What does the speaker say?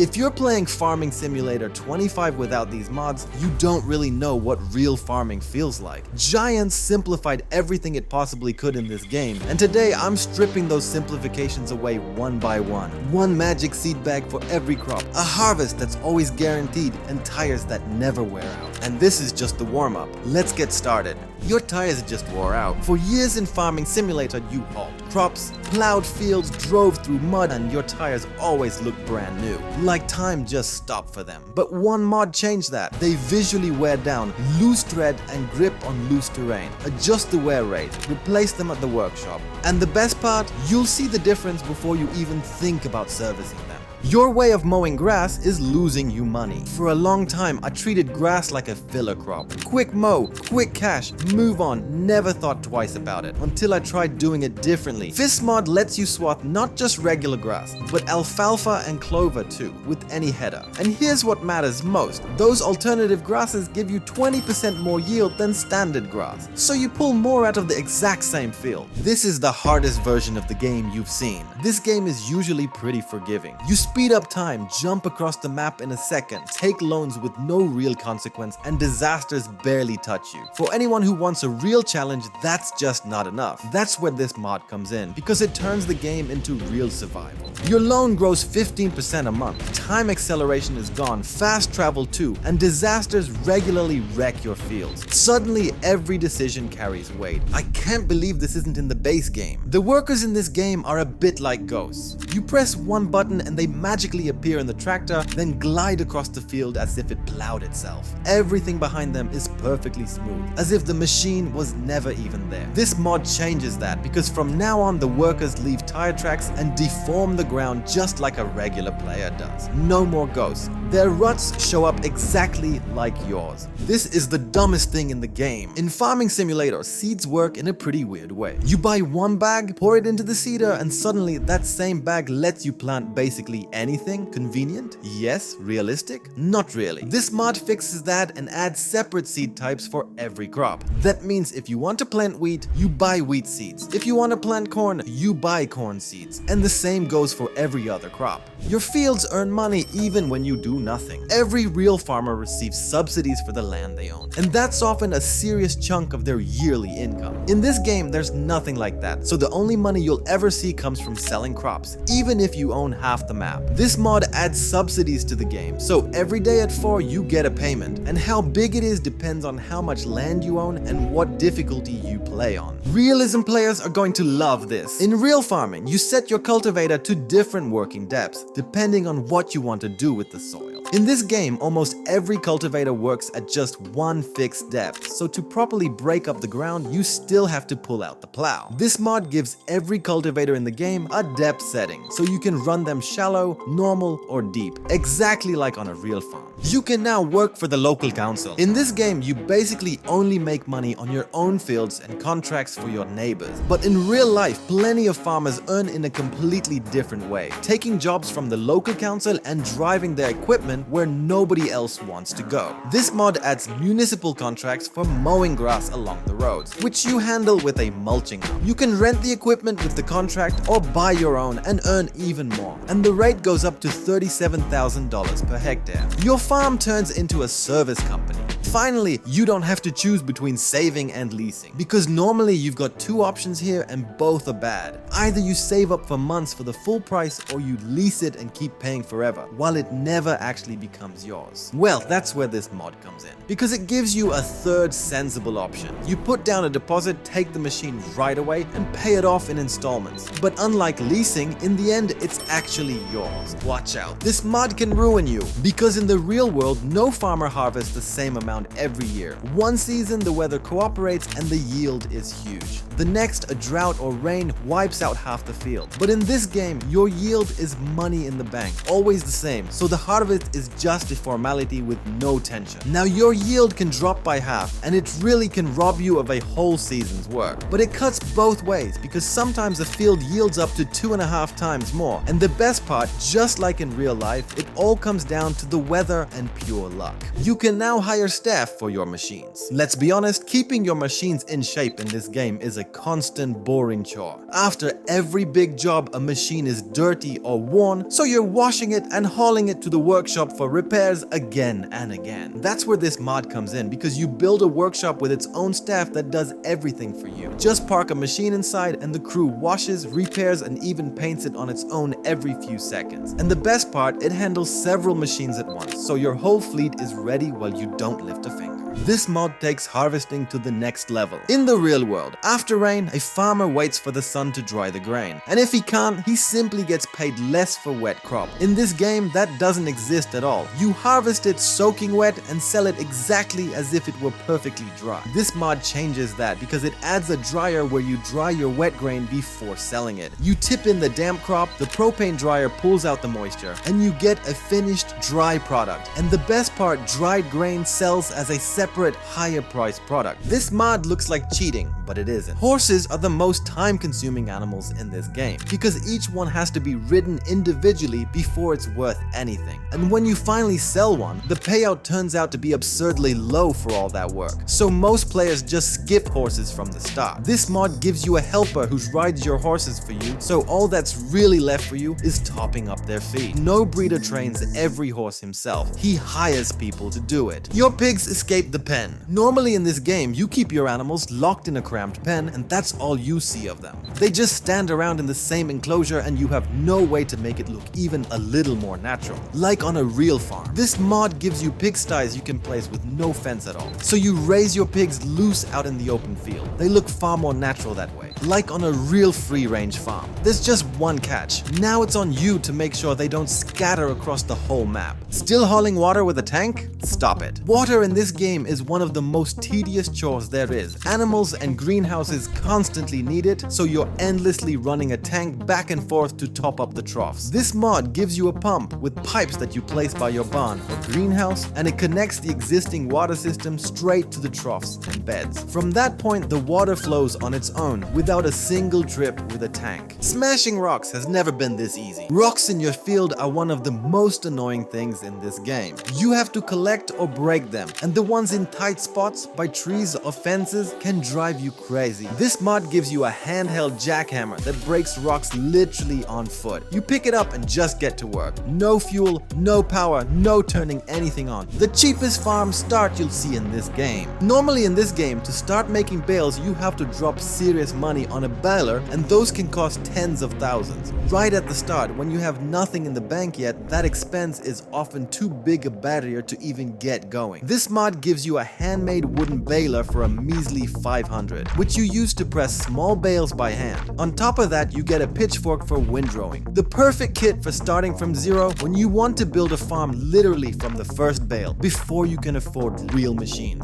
If you're playing Farming Simulator 25 without these mods, you don't really know what real farming feels like. Giants simplified everything it possibly could in this game, and today I'm stripping those simplifications away one by one. One magic seed bag for every crop, a harvest that's always guaranteed, and tires that never wear out. And this is just the warm-up. Let's get started. Your tires just wore out. For years in Farming Simulator, you hauled crops, plowed fields, drove through mud, and your tires always looked brand new. Like time just stopped for them. But one mod changed that. They visually wear down, lose tread and grip on loose terrain, adjust the wear rate, replace them at the workshop. And the best part, you'll see the difference before you even think about servicing them. Your way of mowing grass is losing you money. For a long time, I treated grass like a filler crop. Quick mow, quick cash, move on, never thought twice about it, until I tried doing it differently. This mod lets you swath not just regular grass, but alfalfa and clover too, with any header. And here's what matters most. Those alternative grasses give you 20% more yield than standard grass, so you pull more out of the exact same field. This is the hardest version of the game you've seen. This game is usually pretty forgiving. You speed up time, jump across the map in a second, take loans with no real consequence, and disasters barely touch you. For anyone who wants a real challenge, that's just not enough. That's where this mod comes in, because it turns the game into real survival. Your loan grows 15% a month, time acceleration is gone, fast travel too, and disasters regularly wreck your fields. Suddenly, every decision carries weight. I can't believe this isn't in the base game. The workers in this game are a bit like ghosts. You press one button and they magically appear in the tractor, then glide across the field as if it plowed itself. Everything behind them is perfectly smooth, as if the machine was never even there. This mod changes that, because from now on the workers leave tire tracks and deform the ground just like a regular player does. No more ghosts. Their ruts show up exactly like yours. This is the dumbest thing in the game. In Farming Simulator, seeds work in a pretty weird way. You buy one bag, pour it into the seeder, and suddenly that same bag lets you plant basically anything. Convenient? Yes. Realistic? Not really. This mod fixes that and adds separate seed types for every crop. That means if you want to plant wheat, you buy wheat seeds. If you want to plant corn, you buy corn seeds. And the same goes for every other crop. Your fields earn money even when you do nothing. Every real farmer receives subsidies for the land they own, and that's often a serious chunk of their yearly income. In this game, there's nothing like that, so the only money you'll ever see comes from selling crops, even if you own half the map. This mod adds subsidies to the game, so every day at 4 you get a payment, and how big it is depends on how much land you own and what difficulty you play on. Realism players are going to love this. In real farming, you set your cultivator to different working depths, depending on what you want to do with the soil. In this game, almost every cultivator works at just one fixed depth, so to properly break up the ground, you still have to pull out the plow. This mod gives every cultivator in the game a depth setting, so you can run them shallow, normal, or deep, exactly like on a real farm. You can now work for the local council. In this game, you basically only make money on your own fields and contracts for your neighbors. But in real life, plenty of farmers earn in a completely different way, taking jobs from the local council and driving their equipment where nobody else wants to go. This mod adds municipal contracts for mowing grass along the roads, which you handle with a mulching arm. You can rent the equipment with the contract or buy your own and earn even more. And the rate goes up to $37,000 per hectare. Your farm turns into a service company. Finally, you don't have to choose between saving and leasing, because normally you've got two options here and both are bad. Either you save up for months for the full price, or you lease it and keep paying forever, while it never actually becomes yours. Well, that's where this mod comes in, because it gives you a third sensible option. You put down a deposit, take the machine right away, and pay it off in installments. But unlike leasing, in the end, it's actually yours. Watch out. This mod can ruin you, because in the real world, no farmer harvests the same amount every year. One season, the weather cooperates and the yield is huge. The next, a drought or rain wipes out half the field. But in this game, your yield is money in the bank, always the same, so the harvest is just a formality with no tension. Now your yield can drop by half, and it really can rob you of a whole season's work. But it cuts both ways, because sometimes a field yields up to 2.5 times more. And the best part, just like in real life, it all comes down to the weather and pure luck. You can now hire staff for your machines. Let's be honest, keeping your machines in shape in this game is a constant boring chore. After every big job, a machine is dirty or worn, so you're washing it and hauling it to the workshop for repairs again and again. That's where this mod comes in, because you build a workshop with its own staff that does everything for you. Just park a machine inside and the crew washes, repairs, and even paints it on its own every few seconds. And the best part, it handles several machines at once, so your whole fleet is ready while you don't lift a finger. This mod takes harvesting to the next level. In the real world, after rain, a farmer waits for the sun to dry the grain. And if he can't, he simply gets paid less for wet crop. In this game, that doesn't exist at all. You harvest it soaking wet and sell it exactly as if it were perfectly dry. This mod changes that because it adds a dryer where you dry your wet grain before selling it. You tip in the damp crop, the propane dryer pulls out the moisture, and you get a finished dry product. And the best part, dried grain sells as a separate, higher priced product. This mod looks like cheating, but it isn't. Horses are the most time-consuming animals in this game because each one has to be ridden individually before it's worth anything. And when you finally sell one, the payout turns out to be absurdly low for all that work. So most players just skip horses from the start. This mod gives you a helper who rides your horses for you, so all that's really left for you is topping up their feed. No breeder trains every horse himself. He hires people to do it. Your pigs escape the pen. Normally in this game, you keep your animals locked in a cramped pen, and that's all you see of them. They just stand around in the same enclosure and you have no way to make it look even a little more natural. Like on a real farm. This mod gives you pigsties you can place with no fence at all. So you raise your pigs loose out in the open field. They look far more natural that way. Like on a real free-range farm. There's just one catch. Now it's on you to make sure they don't scatter across the whole map. Still hauling water with a tank? Stop it. Water in this game is one of the most tedious chores there is. Animals and greenhouses constantly need it, so you're endlessly running a tank back and forth to top up the troughs. This mod gives you a pump with pipes that you place by your barn or greenhouse, and it connects the existing water system straight to the troughs and beds. From that point, the water flows on its own without a single trip with a tank. Smashing rocks has never been this easy. Rocks in your field are one of the most annoying things in this game. You have to collect or break them, and the ones in tight spots by trees or fences can drive you crazy. This mod gives you a handheld jackhammer that breaks rocks literally on foot. You pick it up and just get to work. No fuel, no power, no turning anything on. The cheapest farm start you'll see in this game. Normally in this game, to start making bales, you have to drop serious money on a baler, and those can cost tens of thousands. Right at the start, when you have nothing in the bank yet, that expense is often too big a barrier to even get going. This mod gives you a handmade wooden baler for a measly 500, which you use to press small bales by hand. On top of that, you get a pitchfork for windrowing. The perfect kit for starting from zero when you want to build a farm literally from the first bale, before you can afford real machines.